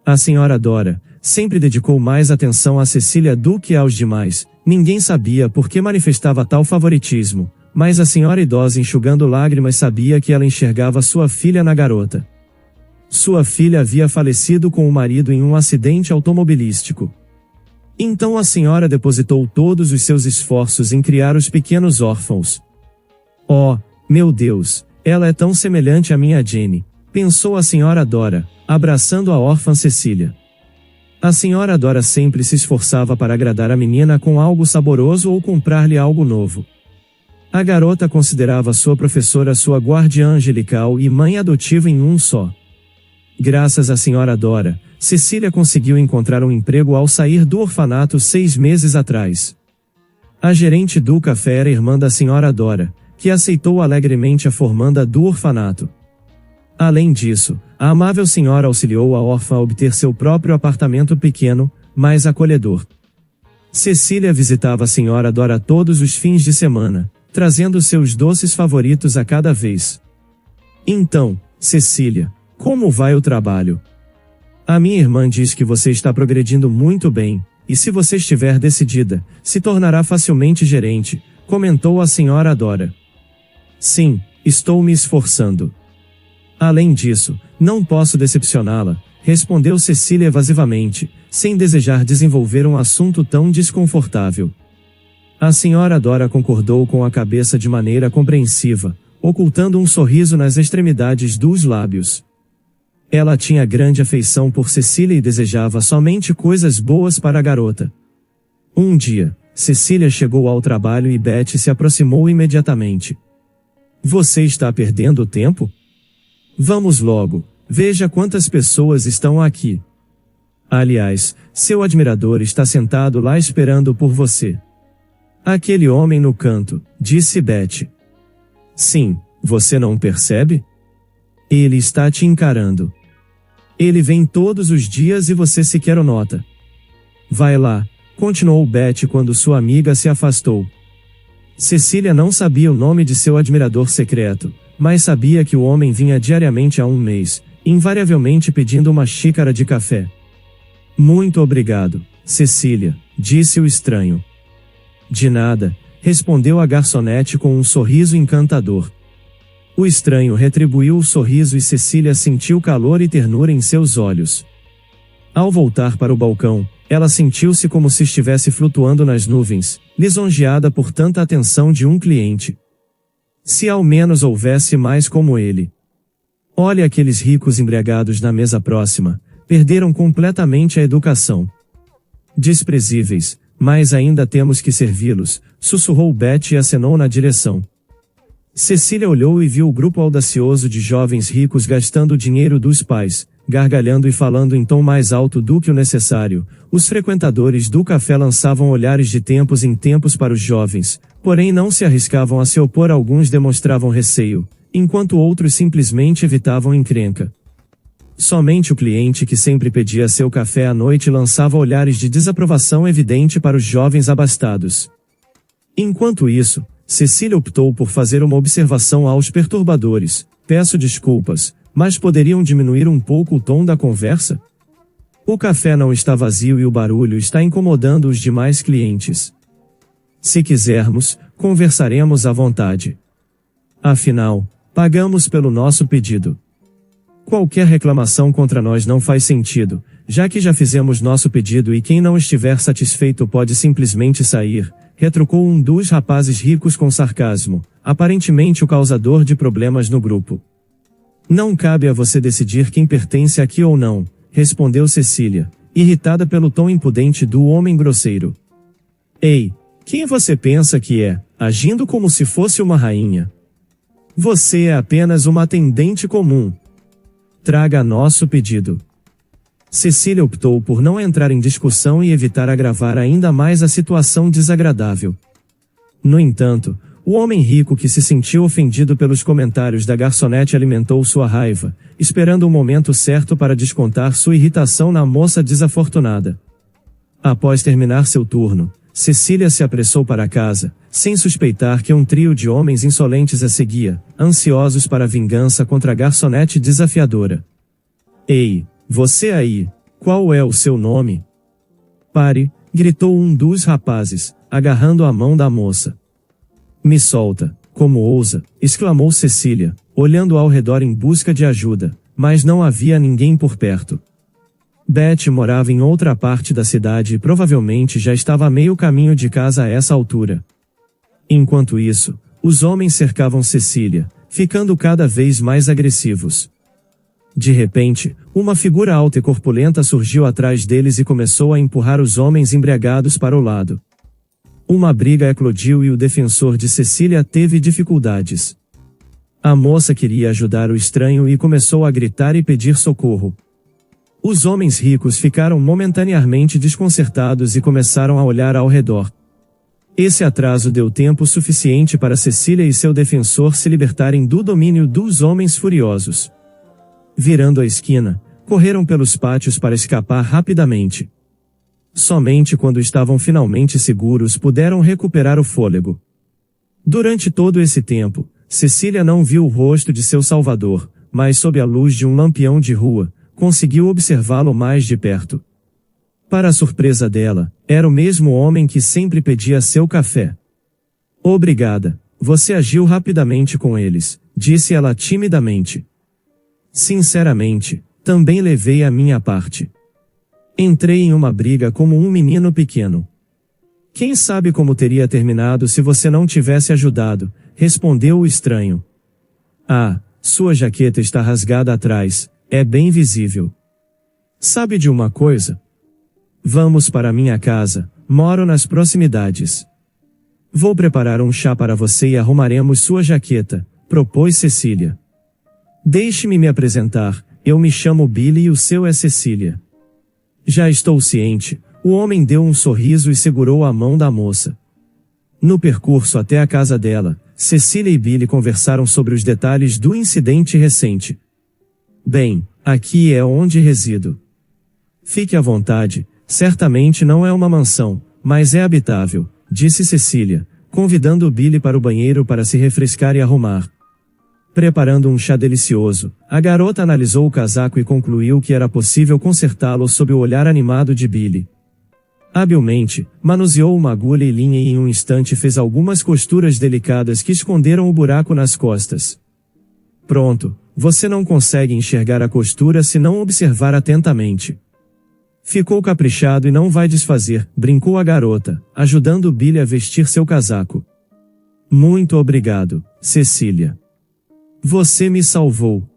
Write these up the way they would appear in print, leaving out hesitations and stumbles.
A senhora Dora sempre dedicou mais atenção a Cecília do que aos demais. Ninguém sabia por que manifestava tal favoritismo, mas a senhora idosa, enxugando lágrimas, sabia que ela enxergava sua filha na garota. Sua filha havia falecido com o marido em um acidente automobilístico. Então a senhora depositou todos os seus esforços em criar os pequenos órfãos. Oh, meu Deus, ela é tão semelhante à minha Jenny, pensou a senhora Dora, abraçando a órfã Cecília. A senhora Dora sempre se esforçava para agradar a menina com algo saboroso ou comprar-lhe algo novo. A garota considerava sua professora sua guardiã angelical e mãe adotiva em um só. Graças à senhora Dora, Cecília conseguiu encontrar um emprego ao sair do orfanato 6 meses atrás. A gerente do café era irmã da senhora Dora, que aceitou alegremente a formanda do orfanato. Além disso, a amável senhora auxiliou a órfã a obter seu próprio apartamento pequeno, mas acolhedor. Cecília visitava a senhora Dora todos os fins de semana, trazendo seus doces favoritos a cada vez. Então, Cecília, como vai o trabalho? A minha irmã diz que você está progredindo muito bem, e se você estiver decidida, se tornará facilmente gerente, comentou a senhora Dora. Sim, estou me esforçando. Além disso, não posso decepcioná-la, respondeu Cecília evasivamente, sem desejar desenvolver um assunto tão desconfortável. A senhora Dora concordou com a cabeça de maneira compreensiva, ocultando um sorriso nas extremidades dos lábios. Ela tinha grande afeição por Cecília e desejava somente coisas boas para a garota. Um dia, Cecília chegou ao trabalho e Betty se aproximou imediatamente. Você está perdendo tempo? Vamos logo, veja quantas pessoas estão aqui. Aliás, seu admirador está sentado lá esperando por você. Aquele homem no canto, disse Betty. Sim, você não percebe? Ele está te encarando. Ele vem todos os dias e você sequer o nota. Vai lá, continuou Betty quando sua amiga se afastou. Cecília não sabia o nome de seu admirador secreto, mas sabia que o homem vinha diariamente há um mês, invariavelmente pedindo uma xícara de café. Muito obrigado, Cecília, disse o estranho. De nada, respondeu a garçonete com um sorriso encantador. O estranho retribuiu o sorriso e Cecília sentiu calor e ternura em seus olhos. Ao voltar para o balcão, ela sentiu-se como se estivesse flutuando nas nuvens, lisonjeada por tanta atenção de um cliente. Se ao menos houvesse mais como ele. Olhe aqueles ricos embriagados na mesa próxima, perderam completamente a educação. Desprezíveis, mas ainda temos que servi-los, sussurrou Betty e acenou na direção. Cecília olhou e viu o grupo audacioso de jovens ricos gastando o dinheiro dos pais, gargalhando e falando em tom mais alto do que o necessário. Os frequentadores do café lançavam olhares de tempos em tempos para os jovens, porém não se arriscavam a se opor. Alguns demonstravam receio, enquanto outros simplesmente evitavam encrenca. Somente o cliente que sempre pedia seu café à noite lançava olhares de desaprovação evidente para os jovens abastados. Enquanto isso, Cecília optou por fazer uma observação aos perturbadores. Peço desculpas, mas poderiam diminuir um pouco o tom da conversa? O café não está vazio e o barulho está incomodando os demais clientes. Se quisermos, conversaremos à vontade. Afinal, pagamos pelo nosso pedido. Qualquer reclamação contra nós não faz sentido, já que já fizemos nosso pedido e quem não estiver satisfeito pode simplesmente sair, retrucou um dos rapazes ricos com sarcasmo, aparentemente o causador de problemas no grupo. Não cabe a você decidir quem pertence aqui ou não, respondeu Cecília, irritada pelo tom impudente do homem grosseiro. Ei, quem você pensa que é, agindo como se fosse uma rainha? Você é apenas uma atendente comum. Traga nosso pedido. Cecília optou por não entrar em discussão e evitar agravar ainda mais a situação desagradável. No entanto, o homem rico que se sentiu ofendido pelos comentários da garçonete alimentou sua raiva, esperando o momento certo para descontar sua irritação na moça desafortunada. Após terminar seu turno, Cecília se apressou para casa, sem suspeitar que um trio de homens insolentes a seguia, ansiosos para a vingança contra a garçonete desafiadora. Ei, você aí! Qual é o seu nome? Pare, gritou um dos rapazes, agarrando a mão da moça. Me solta, como ousa, exclamou Cecília, olhando ao redor em busca de ajuda, mas não havia ninguém por perto. Beth morava em outra parte da cidade e provavelmente já estava a meio caminho de casa a essa altura. Enquanto isso, os homens cercavam Cecília, ficando cada vez mais agressivos. De repente, uma figura alta e corpulenta surgiu atrás deles e começou a empurrar os homens embriagados para o lado. Uma briga eclodiu e o defensor de Cecília teve dificuldades. A moça queria ajudar o estranho e começou a gritar e pedir socorro. Os homens ricos ficaram momentaneamente desconcertados e começaram a olhar ao redor. Esse atraso deu tempo suficiente para Cecília e seu defensor se libertarem do domínio dos homens furiosos. Virando a esquina, correram pelos pátios para escapar rapidamente. Somente quando estavam finalmente seguros puderam recuperar o fôlego. Durante todo esse tempo, Cecília não viu o rosto de seu salvador, mas sob a luz de um lampião de rua, conseguiu observá-lo mais de perto. Para a surpresa dela, era o mesmo homem que sempre pedia seu café. Obrigada, você agiu rapidamente com eles, disse ela timidamente. Sinceramente, também levei a minha parte. Entrei em uma briga como um menino pequeno. Quem sabe como teria terminado se você não tivesse ajudado, respondeu o estranho. Ah, sua jaqueta está rasgada atrás, é bem visível. Sabe de uma coisa? Vamos para minha casa, moro nas proximidades. Vou preparar um chá para você e arrumaremos sua jaqueta, propôs Cecília. Deixe-me me apresentar, eu me chamo Billy e o seu é Cecília. Já estou ciente, o homem deu um sorriso e segurou a mão da moça. No percurso até a casa dela, Cecília e Billy conversaram sobre os detalhes do incidente recente. Bem, aqui é onde resido. Fique à vontade, certamente não é uma mansão, mas é habitável, disse Cecília, convidando Billy para o banheiro para se refrescar e arrumar. Preparando um chá delicioso, a garota analisou o casaco e concluiu que era possível consertá-lo sob o olhar animado de Billy. Habilmente, manuseou uma agulha e linha e em um instante fez algumas costuras delicadas que esconderam o buraco nas costas. Pronto, você não consegue enxergar a costura se não observar atentamente. Ficou caprichado e não vai desfazer, brincou a garota, ajudando Billy a vestir seu casaco. Muito obrigado, Cecília. Você me salvou.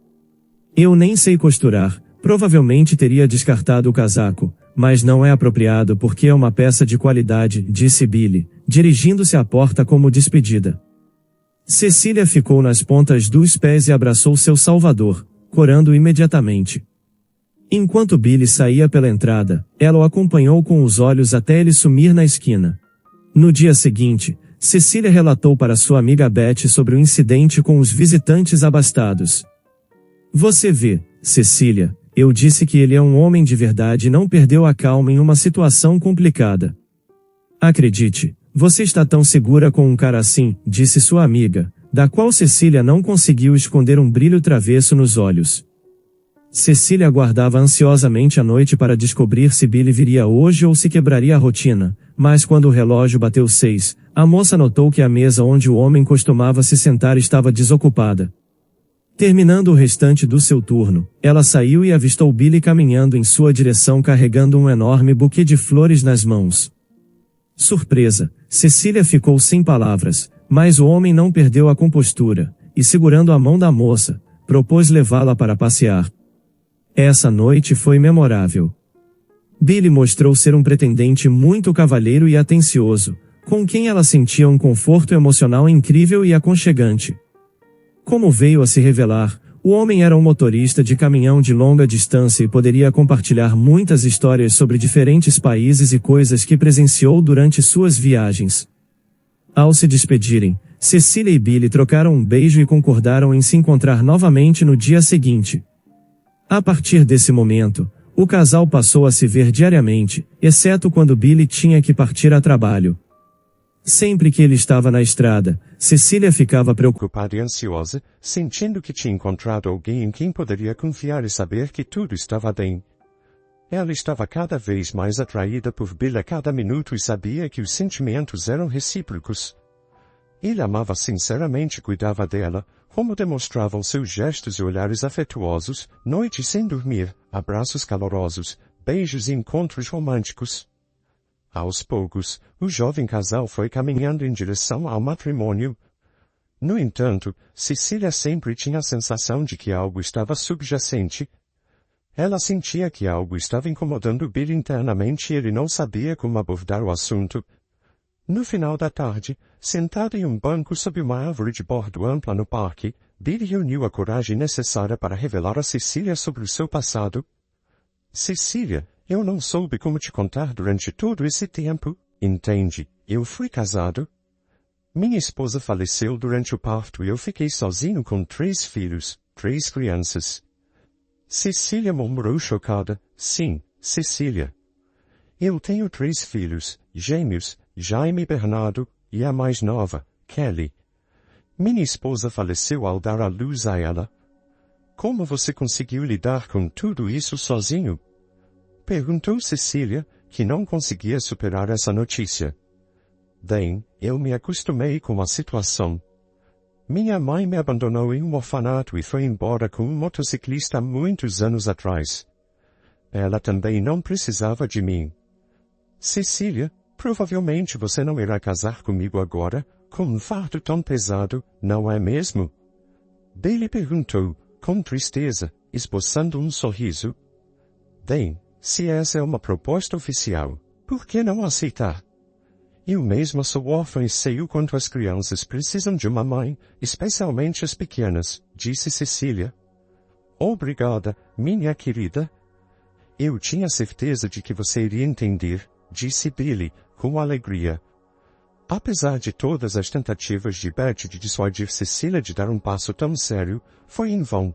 Eu nem sei costurar, provavelmente teria descartado o casaco, mas não é apropriado porque é uma peça de qualidade, disse Billy, dirigindo-se à porta como despedida. Cecília ficou nas pontas dos pés e abraçou seu salvador, corando imediatamente. Enquanto Billy saía pela entrada, ela o acompanhou com os olhos até ele sumir na esquina. No dia seguinte, Cecília relatou para sua amiga Beth sobre o incidente com os visitantes abastados. Você vê, Cecília, eu disse que ele é um homem de verdade e não perdeu a calma em uma situação complicada. Acredite, você está tão segura com um cara assim, disse sua amiga, da qual Cecília não conseguiu esconder um brilho travesso nos olhos. Cecília aguardava ansiosamente a noite para descobrir se Billy viria hoje ou se quebraria a rotina, mas quando o relógio bateu 6, a moça notou que a mesa onde o homem costumava se sentar estava desocupada. Terminando o restante do seu turno, ela saiu e avistou Billy caminhando em sua direção carregando um enorme buquê de flores nas mãos. Surpresa, Cecília ficou sem palavras, mas o homem não perdeu a compostura, e segurando a mão da moça, propôs levá-la para passear. Essa noite foi memorável. Billy mostrou ser um pretendente muito cavalheiro e atencioso, com quem ela sentia um conforto emocional incrível e aconchegante. Como veio a se revelar, o homem era um motorista de caminhão de longa distância e poderia compartilhar muitas histórias sobre diferentes países e coisas que presenciou durante suas viagens. Ao se despedirem, Cecília e Billy trocaram um beijo e concordaram em se encontrar novamente no dia seguinte. A partir desse momento, o casal passou a se ver diariamente, exceto quando Billy tinha que partir a trabalho. Sempre que ele estava na estrada, Cecília ficava preocupada e ansiosa, sentindo que tinha encontrado alguém em quem poderia confiar e saber que tudo estava bem. Ela estava cada vez mais atraída por Bill a cada minuto e sabia que os sentimentos eram recíprocos. Ele amava sinceramente e cuidava dela, como demonstravam seus gestos e olhares afetuosos, noites sem dormir, abraços calorosos, beijos e encontros românticos. Aos poucos, o jovem casal foi caminhando em direção ao matrimônio. No entanto, Cecília sempre tinha a sensação de que algo estava subjacente. Ela sentia que algo estava incomodando Bill internamente e ele não sabia como abordar o assunto. No final da tarde, sentado em um banco sob uma árvore de bordo ampla no parque, Bill reuniu a coragem necessária para revelar a Cecília sobre o seu passado. Cecília, eu não soube como te contar durante todo esse tempo, entende? Eu fui casado. Minha esposa faleceu durante o parto e eu fiquei sozinho com 3 filhos, 3 crianças. Cecília murmurou chocada. Sim, Cecília. Eu tenho 3 filhos, gêmeos, Jaime e Bernardo, e a mais nova, Kelly. Minha esposa faleceu ao dar à luz a ela. Como você conseguiu lidar com tudo isso sozinho? Perguntou Cecília, que não conseguia superar essa notícia. Bem, eu me acostumei com a situação. Minha mãe me abandonou em um orfanato e foi embora com um motociclista muitos anos atrás. Ela também não precisava de mim. Cecília, provavelmente você não irá casar comigo agora, com um fardo tão pesado, não é mesmo? Bailey perguntou, com tristeza, esboçando um sorriso. Bem, se essa é uma proposta oficial, por que não aceitar? Eu mesma sou órfã e sei o quanto as crianças precisam de uma mãe, especialmente as pequenas, disse Cecília. Obrigada, minha querida. Eu tinha certeza de que você iria entender, disse Billy, com alegria. Apesar de todas as tentativas de Beth de dissuadir Cecília de dar um passo tão sério, foi em vão.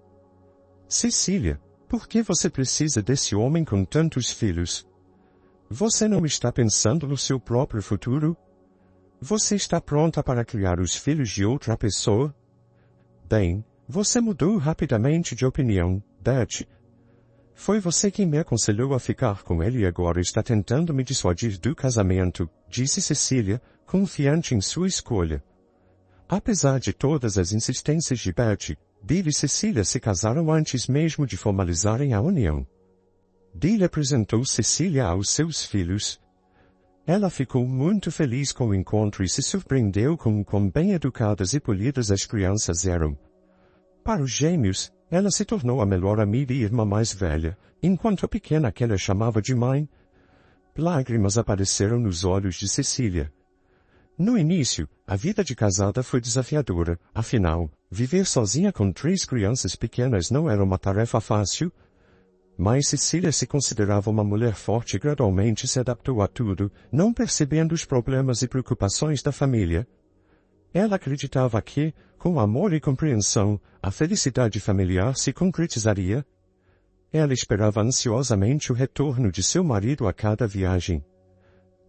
Cecília, por que você precisa desse homem com tantos filhos? Você não está pensando no seu próprio futuro? Você está pronta para criar os filhos de outra pessoa? Bem, você mudou rapidamente de opinião, Beth. Foi você quem me aconselhou a ficar com ele e agora está tentando me dissuadir do casamento, disse Cecília, confiante em sua escolha. Apesar de todas as insistências de Beth, Bill e Cecília se casaram antes mesmo de formalizarem a união. Bill apresentou Cecília aos seus filhos. Ela ficou muito feliz com o encontro e se surpreendeu com o quão bem educadas e polidas as crianças eram. Para os gêmeos, ela se tornou a melhor amiga e irmã mais velha, enquanto a pequena que ela chamava de mãe. Lágrimas apareceram nos olhos de Cecília. No início, a vida de casada foi desafiadora, afinal, viver sozinha com 3 crianças pequenas não era uma tarefa fácil. Mas Cecília se considerava uma mulher forte e gradualmente se adaptou a tudo, não percebendo os problemas e preocupações da família. Ela acreditava que, com amor e compreensão, a felicidade familiar se concretizaria. Ela esperava ansiosamente o retorno de seu marido a cada viagem.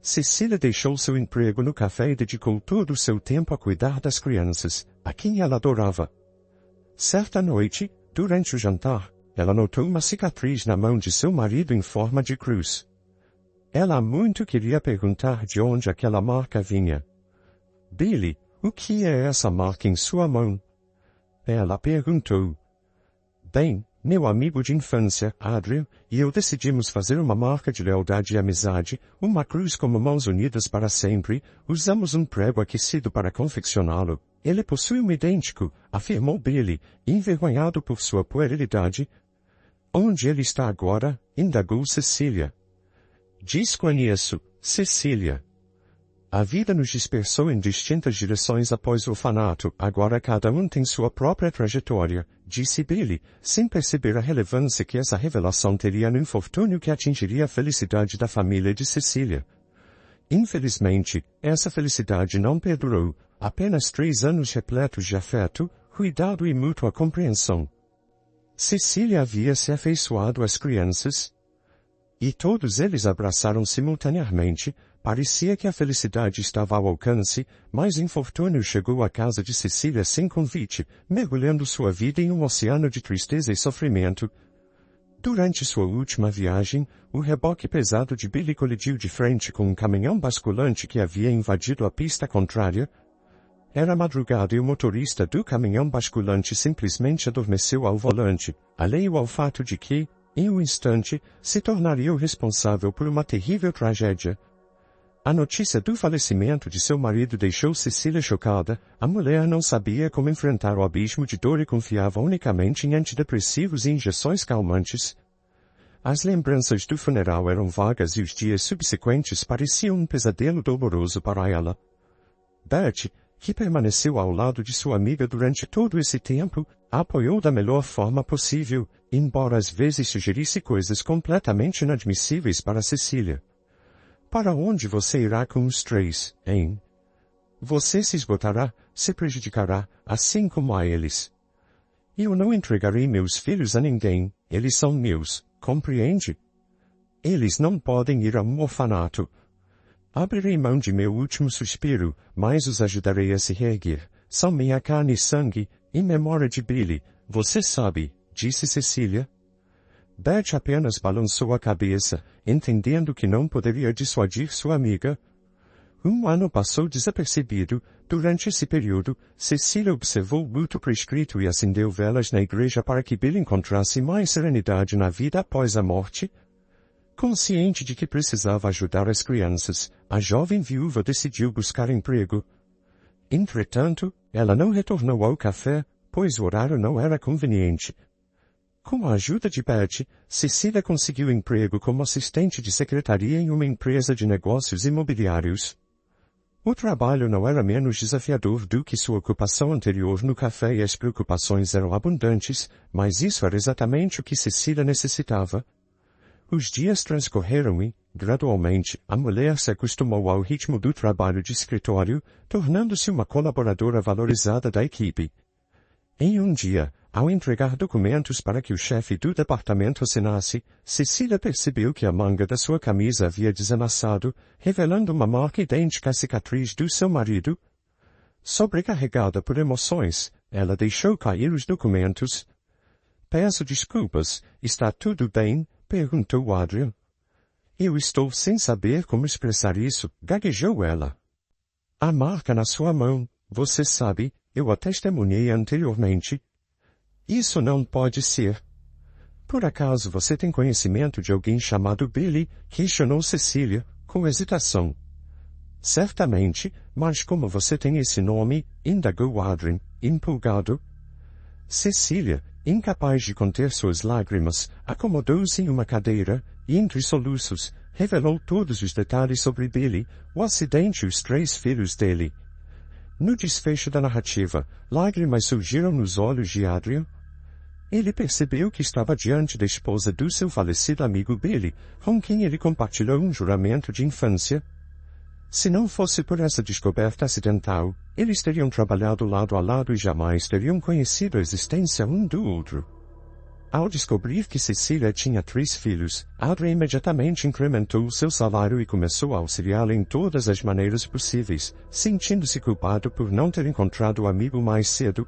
Cecília deixou seu emprego no café e dedicou todo o seu tempo a cuidar das crianças, a quem ela adorava. Certa noite, durante o jantar, ela notou uma cicatriz na mão de seu marido em forma de cruz. Ela muito queria perguntar de onde aquela marca vinha. Billy, o que é essa marca em sua mão? Ela perguntou. Bem, meu amigo de infância, Adrian, e eu decidimos fazer uma marca de lealdade e amizade, uma cruz como mãos unidas para sempre, usamos um prego aquecido para confeccioná-lo. Ele possui um idêntico, afirmou Billy, envergonhado por sua puerilidade. Onde ele está agora? Indagou Cecília. Desconheço, Cecília. A vida nos dispersou em distintas direções após o orfanato, agora cada um tem sua própria trajetória, disse Billy, sem perceber a relevância que essa revelação teria no infortúnio que atingiria a felicidade da família de Cecília. Infelizmente, essa felicidade não perdurou, apenas 3 anos repletos de afeto, cuidado e mútua compreensão. Cecília havia se afeiçoado às crianças, e todos eles abraçaram simultaneamente. Parecia que a felicidade estava ao alcance, mas infortúnio chegou à casa de Cecília sem convite, mergulhando sua vida em um oceano de tristeza e sofrimento. Durante sua última viagem, o reboque pesado de Billy colidiu de frente com um caminhão basculante que havia invadido a pista contrária. Era madrugada e o motorista do caminhão basculante simplesmente adormeceu ao volante, alheio ao fato de que, em um instante, se tornaria o responsável por uma terrível tragédia. A notícia do falecimento de seu marido deixou Cecília chocada. A mulher não sabia como enfrentar o abismo de dor e confiava unicamente em antidepressivos e injeções calmantes. As lembranças do funeral eram vagas e os dias subsequentes pareciam um pesadelo doloroso para ela. Beth, que permaneceu ao lado de sua amiga durante todo esse tempo, a apoiou da melhor forma possível, embora às vezes sugerisse coisas completamente inadmissíveis para Cecília. Para onde você irá com os três, hein? Você se esgotará, se prejudicará, assim como a eles. Eu não entregarei meus filhos a ninguém, eles são meus, compreende? Eles não podem ir a um orfanato. Abrirei mão de meu último suspiro, mas os ajudarei a se reerguer. São minha carne e sangue, em memória de Billy, você sabe, disse Cecília. Beth apenas balançou a cabeça, entendendo que não poderia dissuadir sua amiga. Um ano passou desapercebido. Durante esse período, Cecília observou o luto prescrito e acendeu velas na igreja para que Billy encontrasse mais serenidade na vida após a morte. Consciente de que precisava ajudar as crianças, a jovem viúva decidiu buscar emprego. Entretanto, ela não retornou ao café, pois o horário não era conveniente. Com a ajuda de Beth, Cecília conseguiu emprego como assistente de secretaria em uma empresa de negócios imobiliários. O trabalho não era menos desafiador do que sua ocupação anterior no café e as preocupações eram abundantes, mas isso era exatamente o que Cecília necessitava. Os dias transcorreram e, gradualmente, a mulher se acostumou ao ritmo do trabalho de escritório, tornando-se uma colaboradora valorizada da equipe. Em um dia, ao entregar documentos para que o chefe do departamento assinasse, Cecília percebeu que a manga da sua camisa havia desamassado, revelando uma marca idêntica à cicatriz do seu marido. Sobrecarregada por emoções, ela deixou cair os documentos. Peço desculpas, está tudo bem? Perguntou Adrian. Eu estou sem saber como expressar isso, gaguejou ela. A marca na sua mão, você sabe, eu a testemunhei anteriormente. Isso não pode ser. Por acaso você tem conhecimento de alguém chamado Billy? Questionou Cecília, com hesitação. Certamente, mas como você tem esse nome? Indagou Adrian, empolgado. Cecília, incapaz de conter suas lágrimas, acomodou-se em uma cadeira, e entre soluços, revelou todos os detalhes sobre Billy, o acidente e os 3 filhos dele. No desfecho da narrativa, lágrimas surgiram nos olhos de Adrian. Ele percebeu que estava diante da esposa do seu falecido amigo Billy, com quem ele compartilhou um juramento de infância. Se não fosse por essa descoberta acidental, eles teriam trabalhado lado a lado e jamais teriam conhecido a existência um do outro. Ao descobrir que Cecília tinha 3 filhos, Adrian imediatamente incrementou seu salário e começou a auxiliá-la em todas as maneiras possíveis, sentindo-se culpado por não ter encontrado o amigo mais cedo.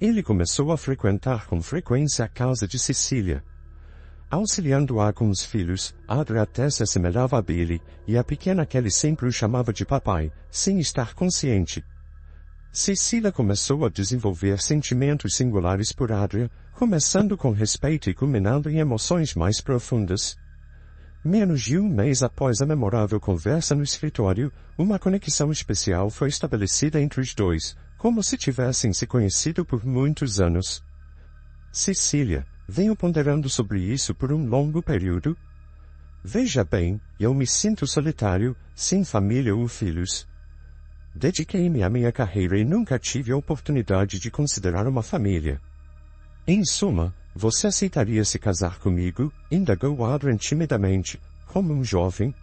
Ele começou a frequentar com frequência a casa de Cecília. Auxiliando-a com os filhos, Adrian até se assemelhava a Billy, e a pequena Kelly sempre o chamava de papai, sem estar consciente. Cecília começou a desenvolver sentimentos singulares por Adrian, começando com respeito e culminando em emoções mais profundas. Menos de um mês após a memorável conversa no escritório, uma conexão especial foi estabelecida entre os dois, como se tivessem se conhecido por muitos anos. Cecília, venho ponderando sobre isso por um longo período. Veja bem, eu me sinto solitário, sem família ou filhos. Dediquei-me à minha carreira e nunca tive a oportunidade de considerar uma família. Em suma, você aceitaria se casar comigo? Indagou Adrian timidamente, como um jovem.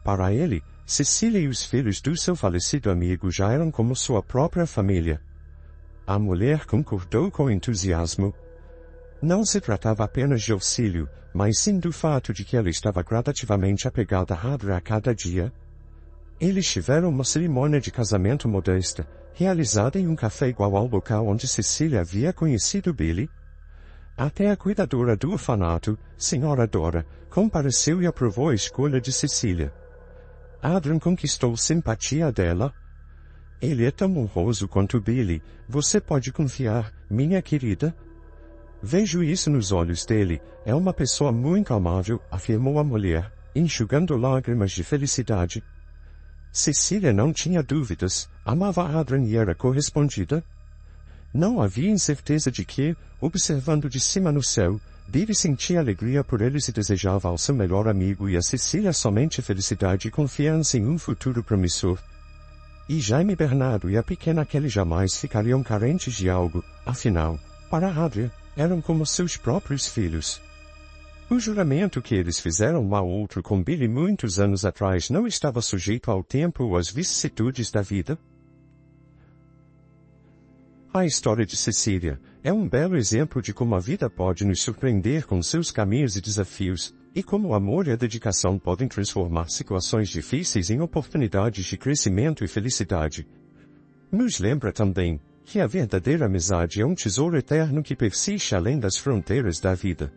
Para ele, Cecília e os filhos do seu falecido amigo já eram como sua própria família. A mulher concordou com entusiasmo. Não se tratava apenas de auxílio, mas sim do fato de que ela estava gradativamente apegada a Adrian a cada dia. Eles tiveram uma cerimônia de casamento modesta, realizada em um café igual ao local onde Cecília havia conhecido Billy. Até a cuidadora do orfanato, Senhora Dora, compareceu e aprovou a escolha de Cecília. Adrian conquistou simpatia dela. Ele é tão honroso quanto Billy, você pode confiar, minha querida? Vejo isso nos olhos dele, é uma pessoa muito amável, afirmou a mulher, enxugando lágrimas de felicidade. Cecília não tinha dúvidas, amava Adrian e era correspondida. Não havia incerteza de que, observando de cima no céu, Billy sentia alegria por eles e desejava ao seu melhor amigo e a Cecília somente felicidade e confiança em um futuro promissor. E Jaime Bernardo e a pequena Kelly jamais ficariam carentes de algo, afinal, para Adrian, eram como seus próprios filhos. O juramento que eles fizeram um ao outro com Billy muitos anos atrás não estava sujeito ao tempo ou às vicissitudes da vida. A história de Cecília é um belo exemplo de como a vida pode nos surpreender com seus caminhos e desafios, e como o amor e a dedicação podem transformar situações difíceis em oportunidades de crescimento e felicidade. Nos lembra também que a verdadeira amizade é um tesouro eterno que persiste além das fronteiras da vida.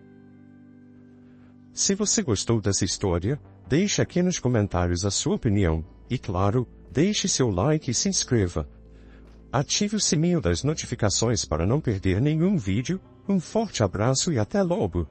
Se você gostou dessa história, deixe aqui nos comentários a sua opinião, e claro, deixe seu like e se inscreva. Ative o sininho das notificações para não perder nenhum vídeo. Um forte abraço e até logo!